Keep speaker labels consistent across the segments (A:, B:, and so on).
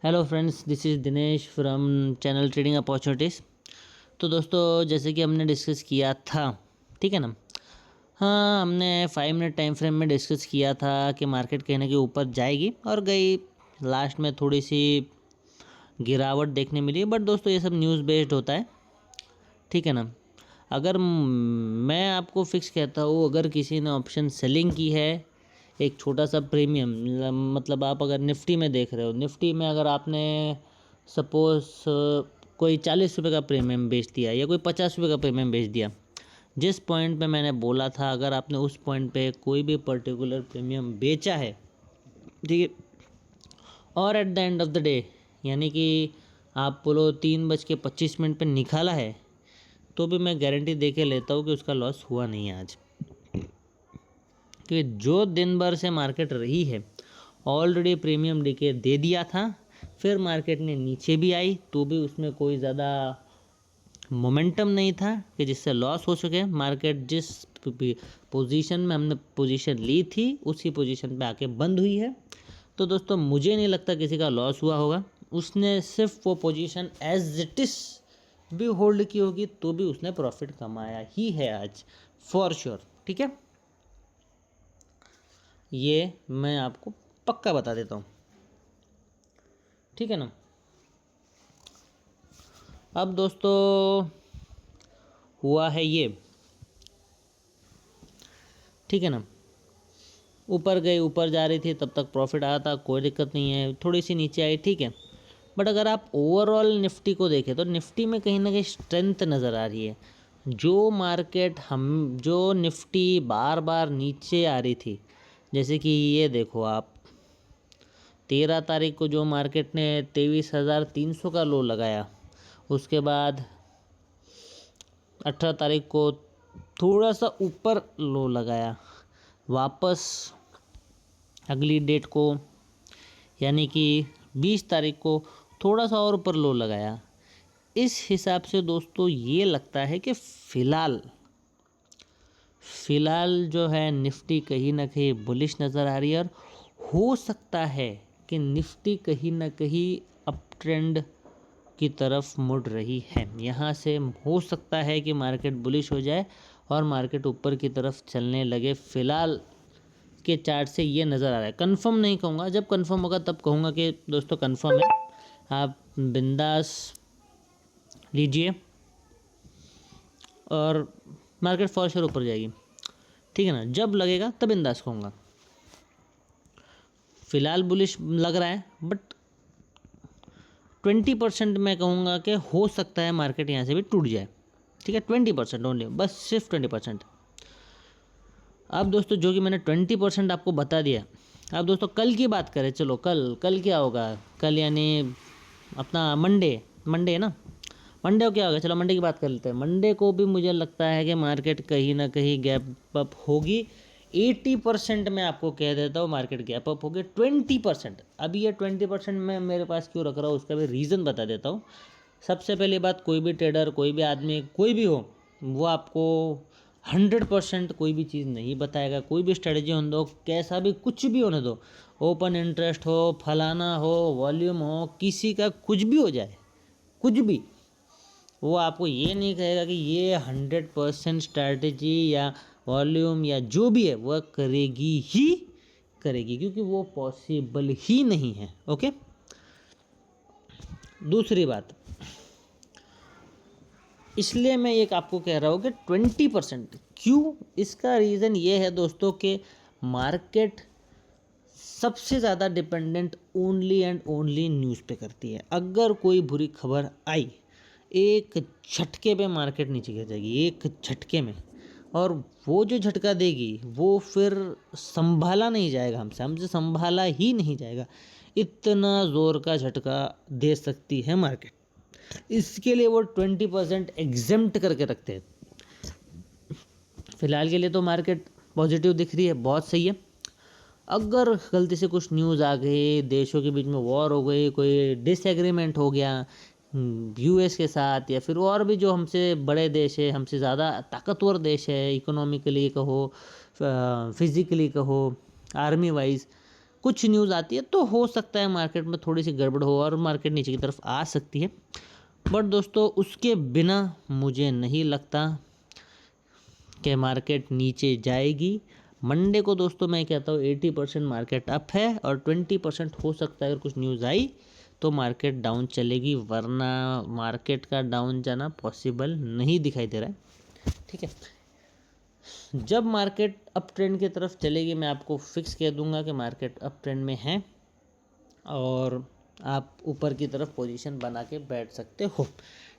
A: Hello friends, this is Dinesh from channel trading opportunities. तो दोस्तों, जैसे कि हमने डिस्कस किया था, ठीक है ना। हाँ, हमने 5 मिनट टाइम फ्रेम में डिस्कस किया था कि मार्केट कहीं ना कहीं ऊपर जाएगी और गई। लास्ट में थोड़ी सी गिरावट देखने मिली, बट दोस्तों ये सब न्यूज़ बेस्ड होता है, ठीक है ना। अगर मैं आपको फिक्स कहता हूँ, अगर किसी ने ऑप्शन सेलिंग की है एक छोटा सा प्रीमियम, मतलब आप अगर निफ्टी में देख रहे हो, निफ्टी में अगर आपने सपोज़ कोई 40 रुपये का प्रीमियम बेच दिया या कोई 50 रुपये का प्रीमियम बेच दिया, जिस पॉइंट पे मैंने बोला था, अगर आपने उस पॉइंट पे कोई भी पर्टिकुलर प्रीमियम बेचा है, ठीक है, और at the end of the day यानी कि आप बोलो 3:25 पे निकाला है, तो भी मैं गारंटी दे के लेता हूँ कि उसका लॉस हुआ नहीं है आज। क्योंकि जो दिन भर से मार्केट रही है, ऑलरेडी प्रीमियम डीके दे दिया था, फिर मार्केट ने नीचे भी आई तो भी उसमें कोई ज़्यादा मोमेंटम नहीं था कि जिससे लॉस हो सके। मार्केट जिस पोजीशन में हमने पोजीशन ली थी उसी पोजीशन पे आके बंद हुई है। तो दोस्तों, मुझे नहीं लगता किसी का लॉस हुआ होगा। उसने सिर्फ वो पोजीशन एज इट इज़ भी होल्ड की होगी तो भी उसने प्रॉफिट कमाया ही है आज, फॉर श्योर, ठीक है। ये मैं आपको पक्का बता देता हूँ, ठीक है ना। अब दोस्तों हुआ है ये, ठीक है ना। ऊपर गई, ऊपर जा रही थी, तब तक प्रॉफिट आया था, कोई दिक्कत नहीं है। थोड़ी सी नीचे आई, ठीक है। बट अगर आप ओवरऑल निफ्टी को देखें तो निफ्टी में कहीं ना कहीं स्ट्रेंथ नज़र आ रही है। जो निफ्टी बार बार नीचे आ रही थी, जैसे कि ये देखो आप, 13 तारीख को जो मार्केट ने 23,300 का लो लगाया, उसके बाद 18 तारीख को थोड़ा सा ऊपर लो लगाया, वापस अगली डेट को यानी कि 20 तारीख को थोड़ा सा और ऊपर लो लगाया। इस हिसाब से दोस्तों ये लगता है कि फ़िलहाल जो है निफ्टी कहीं ना कहीं बुलिश नज़र आ रही है, और हो सकता है कि निफ्टी कहीं ना कहीं अप ट्रेंड की तरफ मुड़ रही है। यहाँ से हो सकता है कि मार्केट बुलिश हो जाए और मार्केट ऊपर की तरफ चलने लगे। फ़िलहाल के चार्ट से ये नज़र आ रहा है। कंफर्म नहीं कहूँगा, जब कंफर्म होगा तब कहूँगा कि दोस्तों कंफर्म है, आप बिंदास लीजिए और मार्केट फॉर श्योर ऊपर जाएगी, ठीक है ना। जब लगेगा तब बिंदास कहूँगा। फ़िलहाल बुलिश लग रहा है, बट 20% मैं कहूँगा कि हो सकता है मार्केट यहाँ से भी टूट जाए, ठीक है। 20% ओनली, बस सिर्फ 20%। अब दोस्तों, जो कि मैंने 20% आपको बता दिया, अब दोस्तों कल की बात करें। चलो कल क्या होगा, कल यानी अपना मंडे है ना। मंडे को क्या होगा, चलो मंडे की बात कर लेते हैं। मंडे को भी मुझे लगता है कि मार्केट कहीं ना कहीं गैप अप होगी। 80% मैं आपको कह देता हूँ मार्केट गैप अप होगी। 20%, अभी ये 20% मैं मेरे पास क्यों रख रहा हूँ उसका भी रीज़न बता देता हूँ। सबसे पहली बात, कोई भी ट्रेडर, कोई भी आदमी, कोई भी हो, वो आपको 100% कोई भी चीज़ नहीं बताएगा। कोई भी स्ट्रेटजी होने दो, कैसा भी कुछ भी होने दो, ओपन इंटरेस्ट हो, फलाना हो, वॉल्यूम हो, किसी का कुछ भी हो जाए, कुछ भी, वो आपको ये नहीं कहेगा कि ये 100% स्ट्रैटेजी या वॉल्यूम या जो भी है वह करेगी, क्योंकि वो पॉसिबल ही नहीं है। ओके। दूसरी बात, इसलिए मैं एक आपको कह रहा हूँ कि 20%। क्यों? इसका रीज़न ये है दोस्तों कि मार्केट सबसे ज़्यादा dependent only and only news पे करती है। अगर कोई बुरी खबर आई, एक झटके पे मार्केट नीचे गिर जाएगी, एक झटके में। और वो जो झटका देगी वो फिर संभाला नहीं जाएगा, हमसे संभाला ही नहीं जाएगा। इतना ज़ोर का झटका दे सकती है मार्केट। इसके लिए वो 20% एग्जेम्प्ट करके रखते हैं। फिलहाल के लिए तो मार्केट पॉजिटिव दिख रही है, बहुत सही है। अगर गलती से कुछ न्यूज़ आ गई, देशों के बीच में वॉर हो गई, कोई डिसएग्रीमेंट हो गया यूएस के साथ, या फिर और भी जो हमसे बड़े देश है, हमसे ज़्यादा ताकतवर देश है, इकोनॉमिकली कहो, फिज़िकली कहो, आर्मी वाइज, कुछ न्यूज़ आती है तो हो सकता है मार्केट में थोड़ी सी गड़बड़ हो और मार्केट नीचे की तरफ आ सकती है। बट दोस्तों उसके बिना मुझे नहीं लगता कि मार्केट नीचे जाएगी। मंडे को दोस्तों मैं कहता हूँ 80% मार्केट अप है और 20% हो सकता है अगर कुछ न्यूज़ आई तो मार्केट डाउन चलेगी, वरना मार्केट का डाउन जाना पॉसिबल नहीं दिखाई दे रहा है। ठीक है, जब मार्केट अप ट्रेंड की तरफ चलेगी मैं आपको फिक्स कह दूंगा कि मार्केट अप ट्रेंड में है और आप ऊपर की तरफ पोजीशन बना के बैठ सकते हो।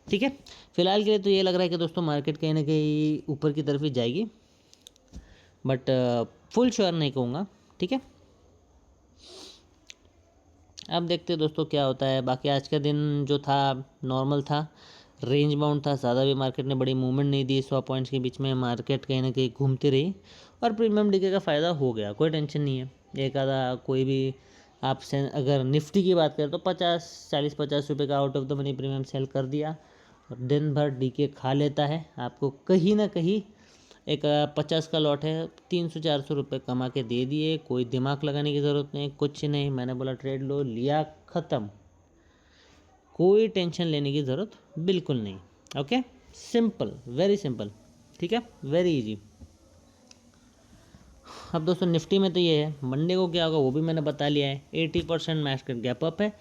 A: ठीक है, फिलहाल के लिए तो ये लग रहा है कि दोस्तों मार्केट कहीं ना कहीं ऊपर की तरफ ही जाएगी, बट फुल श्योर नहीं कहूँगा। ठीक है, अब देखते हैं दोस्तों क्या होता है। बाकी आज का दिन जो था नॉर्मल था, रेंज बाउंड था, ज़्यादा भी मार्केट ने बड़ी मूवमेंट नहीं दी। 100 पॉइंट्स के बीच में मार्केट कहीं ना कहीं घूमती रही और प्रीमियम डीके का फ़ायदा हो गया, कोई टेंशन नहीं है। एक आधा कोई भी आप अगर निफ्टी की बात करें तो 40-50 रुपये का out of the money premium sell कर दिया और दिन भर डीके खा लेता है, आपको कहीं ना कहीं एक 50 का लॉट है 300-400 रुपये कमा के दे दिए। कोई दिमाग लगाने की ज़रूरत नहीं, कुछ नहीं, मैंने बोला ट्रेड लो, लिया, ख़त्म, कोई टेंशन लेने की ज़रूरत बिल्कुल नहीं। Okay, simple, very simple. ठीक है, वेरी इजी। अब दोस्तों निफ्टी में तो ये है, मंडे को क्या होगा वो भी मैंने बता लिया है। 80% मार्केट गैप अप है,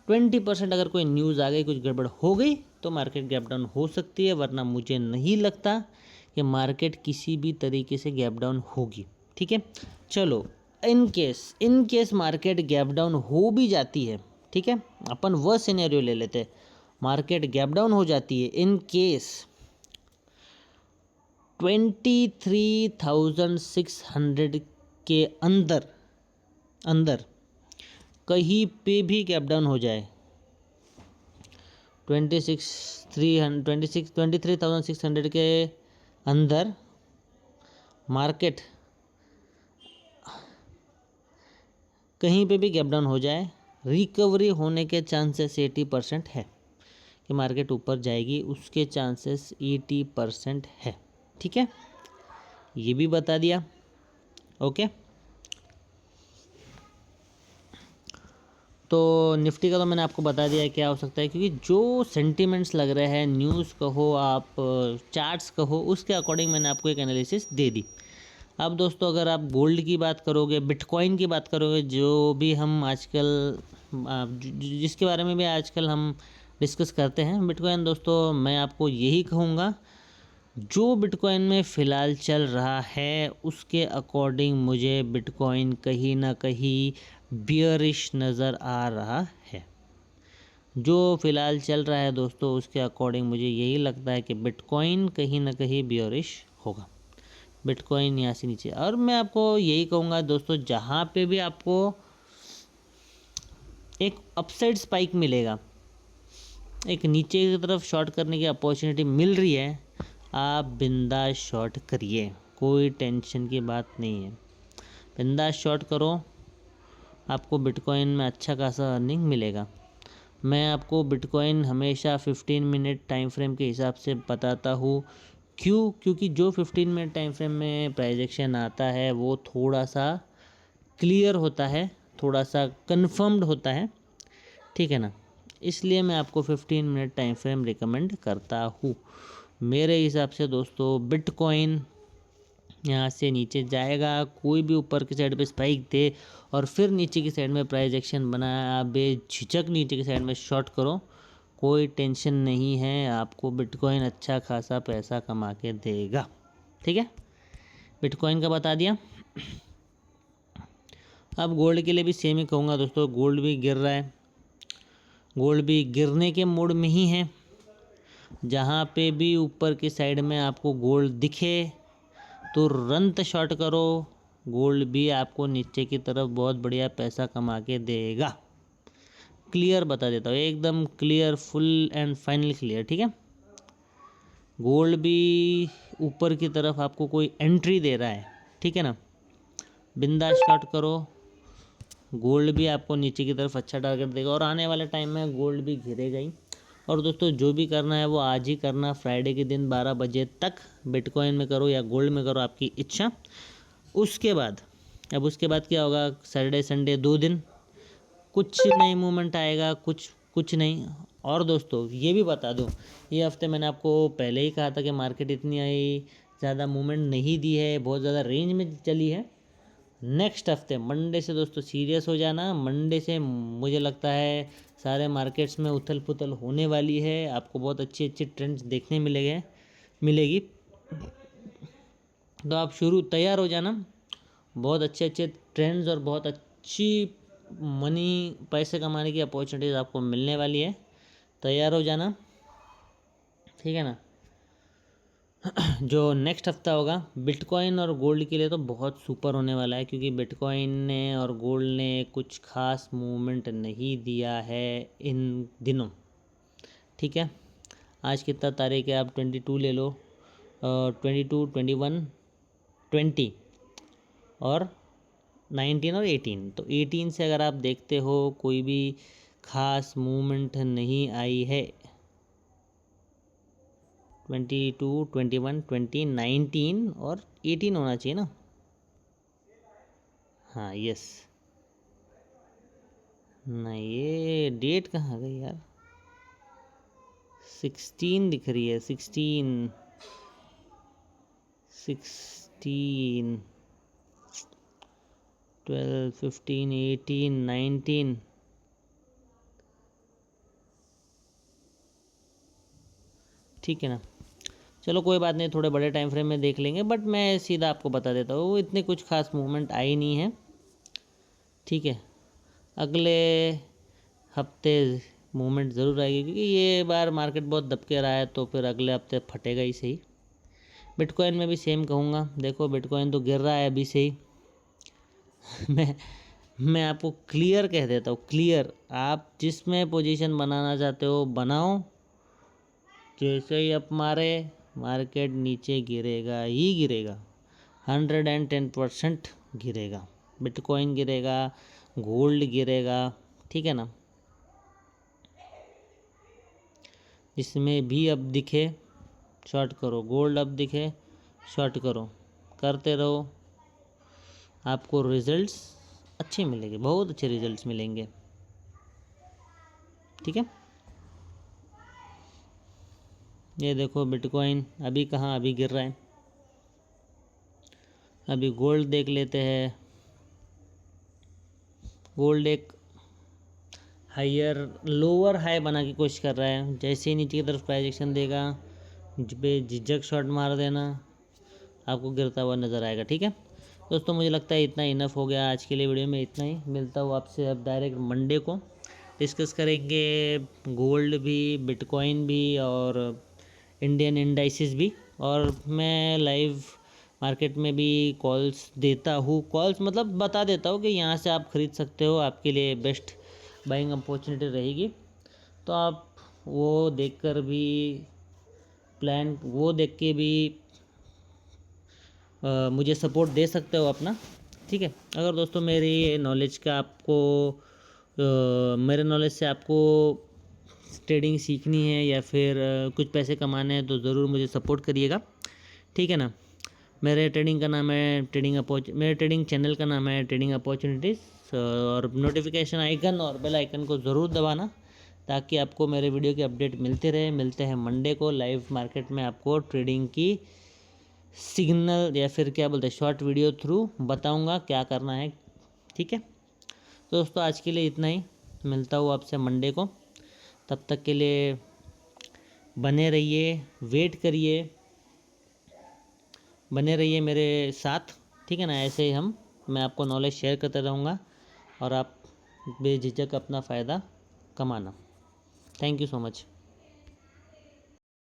A: 20% अगर कोई न्यूज़ आ गई, कुछ गड़बड़ हो गई तो मार्केट गैप डाउन हो सकती है, वरना मुझे नहीं लगता कि मार्केट किसी भी तरीके से गैप डाउन होगी। ठीक है, चलो in case market gap down हो भी जाती है, ठीक है, अपन वह सिनेरियो ले लेते हैं, मार्केट गैप डाउन हो जाती है, इन केस 23,600 के अंदर कहीं पे भी गैप डाउन हो जाए, 23,600 के अंदर मार्केट कहीं पे भी गैप डाउन हो जाए, रिकवरी होने के चांसेस 80% है कि मार्केट ऊपर जाएगी, उसके चांसेस 80% है। ठीक है, ये भी बता दिया। ओके, तो निफ्टी का तो मैंने आपको बता दिया है क्या हो सकता है, क्योंकि जो सेंटिमेंट्स लग रहे हैं, न्यूज़ कहो आप, चार्ट्स कहो, उसके अकॉर्डिंग मैंने आपको एक एनालिसिस दे दी। अब दोस्तों अगर आप गोल्ड की बात करोगे, बिटकॉइन की बात करोगे, जो भी हम आजकल जिसके बारे में भी आजकल हम डिस्कस करते हैं, बिटकॉइन, दोस्तों मैं आपको यही कहूँगा, जो बिटकॉइन में फ़िलहाल चल रहा है उसके अकॉर्डिंग मुझे बिटकॉइन कहीं ना कहीं बियरिश नज़र आ रहा है। जो फ़िलहाल चल रहा है दोस्तों उसके अकॉर्डिंग मुझे यही लगता है कि बिटकॉइन कहीं ना कहीं बियरिश होगा, बिटकॉइन यहाँ से नीचे। और मैं आपको यही कहूँगा दोस्तों, जहाँ पे भी आपको एक अपसाइड स्पाइक मिलेगा, एक नीचे की तरफ शॉर्ट करने की अपॉर्चुनिटी मिल रही है, आप बिंदास शॉर्ट करिए, कोई टेंशन की बात नहीं है, बिंदास शॉर्ट करो, आपको बिटकॉइन में अच्छा खासा अर्निंग मिलेगा। मैं आपको बिटकॉइन हमेशा 15 मिनट टाइम फ्रेम के हिसाब से बताता हूँ, क्योंकि जो 15 मिनट टाइम फ्रेम में प्राइस एक्शन आता है वो थोड़ा सा क्लियर होता है, थोड़ा सा कन्फर्म्ड होता है, ठीक है ना, इसलिए मैं आपको 15 मिनट टाइम फ्रेम रिकमेंड करता हूँ। मेरे हिसाब से दोस्तों बिटकॉइन यहाँ से नीचे जाएगा, कोई भी ऊपर की साइड पे स्पाइक दे और फिर नीचे की साइड में प्राइस एक्शन बनाया, बेझिझक नीचे की साइड में शॉर्ट करो, कोई टेंशन नहीं है, आपको बिटकॉइन अच्छा खासा पैसा कमा के देगा। ठीक है, बिटकॉइन का बता दिया। अब गोल्ड के लिए भी सेम ही कहूँगा दोस्तों, गोल्ड भी गिर रहा है, गोल्ड भी गिरने के मोड में ही है। जहाँ पे भी ऊपर की साइड में आपको गोल्ड दिखे तुरंत शॉर्ट करो, गोल्ड भी आपको नीचे की तरफ बहुत बढ़िया पैसा कमा के देगा। क्लियर बता देता हूँ, एकदम clear, full and final clear. ठीक है, गोल्ड भी ऊपर की तरफ आपको कोई एंट्री दे रहा है, ठीक है ना, बिंदास शॉर्ट करो, गोल्ड भी आपको नीचे की तरफ अच्छा टारगेट देगा और आने वाले टाइम में गोल्ड भी गिरेगा ही। और दोस्तों जो भी करना है वो आज ही करना, फ्राइडे के दिन 12 बजे तक बिटकॉइन में करो या गोल्ड में करो, आपकी इच्छा। उसके बाद अब उसके बाद क्या होगा, सैटरडे संडे 2 दिन कुछ नहीं मूवमेंट आएगा, कुछ नहीं। और दोस्तों ये भी बता दूं, ये हफ्ते मैंने आपको पहले ही कहा था कि मार्केट इतनी आई ज़्यादा मूवमेंट नहीं दी है, बहुत ज़्यादा रेंज में चली है। नेक्स्ट हफ्ते मंडे से दोस्तों सीरियस हो जाना। मंडे से मुझे लगता है सारे मार्केट्स में उथल पुथल होने वाली है, आपको बहुत अच्छी अच्छी ट्रेंड्स देखने मिलेगी। तो आप तैयार हो जाना, बहुत अच्छे अच्छे ट्रेंड्स और बहुत अच्छी पैसे कमाने की अपॉर्चुनिटीज़ आपको मिलने वाली है। तैयार हो जाना, ठीक है ना। जो नेक्स्ट हफ्ता होगा बिटकॉइन और गोल्ड के लिए तो बहुत सुपर होने वाला है, क्योंकि बिटकॉइन ने और गोल्ड ने कुछ खास मूवमेंट नहीं दिया है इन दिनों, ठीक है। आज कितना तारीख है, आप 22 ले लो, 22, 21, 20 और 19 और 18। तो 18 से अगर आप देखते हो कोई भी खास मूवमेंट नहीं आई है। 22, 21, 20, 19 और 18 होना चाहिए ना। हाँ यस, नहीं ये डेट कहाँ गई यार, 16 दिख रही है, 16, 12, 15, 18, 19। ठीक है ना, चलो कोई बात नहीं, थोड़े बड़े टाइम फ्रेम में देख लेंगे, बट मैं सीधा आपको बता देता हूँ इतने कुछ खास मूवमेंट आई नहीं है, ठीक है। अगले हफ्ते मूवमेंट ज़रूर आएगी, क्योंकि ये बार मार्केट बहुत दबके रहा है, तो फिर अगले हफ्ते फटेगा ही सही। बिटकॉइन में भी सेम कहूँगा, देखो बिटकॉइन तो गिर रहा है अभी से ही। मैं आपको क्लियर कह देता हूँ, क्लियर, आप जिसमें पोजीशन बनाना चाहते हो बनाओ, जैसे ही आप मारे मार्केट नीचे गिरेगा ही गिरेगा, 110% गिरेगा, बिटकॉइन गिरेगा, गोल्ड गिरेगा, ठीक है ना। इसमें भी अब दिखे शॉर्ट करो, गोल्ड अब दिखे शॉर्ट करो, करते रहो, आपको रिजल्ट्स अच्छे मिलेंगे, बहुत अच्छे रिजल्ट्स मिलेंगे, ठीक है। ये देखो बिटकॉइन अभी कहाँ, अभी गिर रहा है। अभी गोल्ड देख लेते हैं, गोल्ड एक लोअर हाई बना की कोशिश कर रहा है, जैसे ही नीचे की तरफ प्राइजेक्शन देगा झिझक शॉट मार देना, आपको गिरता हुआ नज़र आएगा, ठीक है। दोस्तों मुझे लगता है इतना इनफ हो गया आज के लिए, वीडियो में इतना ही, मिलता हूँ आपसे अब डायरेक्ट मंडे को, डिस्कस करेंगे गोल्ड भी, बिटकॉइन भी और इंडियन इंडाइसिस भी। और मैं लाइव मार्केट में भी कॉल्स देता हूँ, कॉल्स मतलब बता देता हूँ कि यहाँ से आप ख़रीद सकते हो, आपके लिए बेस्ट बाइंग अपॉर्चुनिटी रहेगी। तो आप वो देख के भी मुझे सपोर्ट दे सकते हो अपना, ठीक है। अगर दोस्तों मेरे नॉलेज से आपको ट्रेडिंग सीखनी है या फिर कुछ पैसे कमाने हैं, तो ज़रूर मुझे सपोर्ट करिएगा, ठीक है ना। मेरे ट्रेडिंग चैनल का नाम है ट्रेडिंग अपॉर्चुनिटीज़, और नोटिफिकेशन आइकन और बेल आइकन को ज़रूर दबाना, ताकि आपको मेरे वीडियो की अपडेट मिलते रहे। मिलते हैं मंडे को लाइव मार्केट में, आपको ट्रेडिंग की सिग्नल या फिर क्या बोलते हैं शॉर्ट वीडियो थ्रू बताऊंगा क्या करना है, ठीक है। तो दोस्तों आज के लिए इतना ही, मिलता हूँ आपसे मंडे को, तब तक के लिए बने रहिए मेरे साथ, ठीक है ना। ऐसे ही मैं आपको नॉलेज शेयर करता रहूँगा और आप बेझिझक अपना फ़ायदा कमाना। Thank you so much.